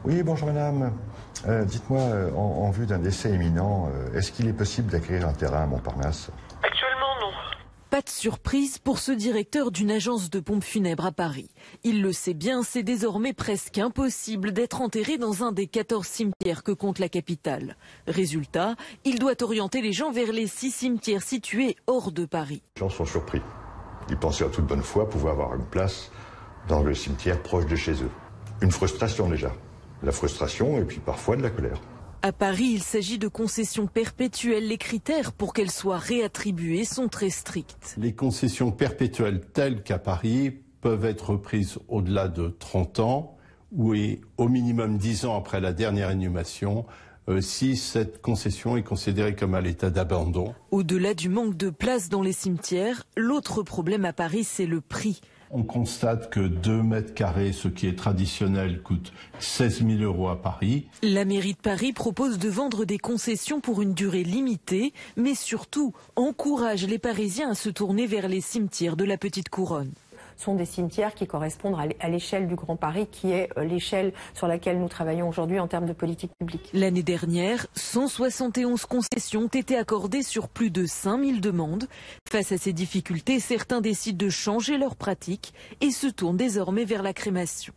Oui, bonjour madame. Dites-moi, en vue d'un décès imminent, est-ce qu'il est possible d'acquérir un terrain à Montparnasse? Actuellement, non. Pas de surprise pour ce directeur d'une agence de pompes funèbres à Paris. Il le sait bien, c'est désormais presque impossible d'être enterré dans un des 14 cimetières que compte la capitale. Résultat, il doit orienter les gens vers les 6 cimetières situés hors de Paris. Les gens sont surpris. Ils pensaient en toute bonne foi pouvoir avoir une place dans le cimetière proche de chez eux. Une frustration déjà. La frustration et puis parfois de la colère. À Paris, il s'agit de concessions perpétuelles. Les critères pour qu'elles soient réattribuées sont très stricts. Les concessions perpétuelles telles qu'à Paris peuvent être reprises au-delà de 30 ans ou au minimum 10 ans après la dernière inhumation si cette concession est considérée comme à l'état d'abandon. Au-delà du manque de place dans les cimetières, l'autre problème à Paris, c'est le prix. On constate que 2 mètres carrés, ce qui est traditionnel, coûte 16 000 € à Paris. La mairie de Paris propose de vendre des concessions pour une durée limitée, mais surtout encourage les Parisiens à se tourner vers les cimetières de la Petite Couronne. Sont des cimetières qui correspondent à l'échelle du Grand Paris, qui est l'échelle sur laquelle nous travaillons aujourd'hui en termes de politique publique. L'année dernière, 171 concessions ont été accordées sur plus de 5000 demandes. Face à ces difficultés, certains décident de changer leurs pratiques et se tournent désormais vers la crémation.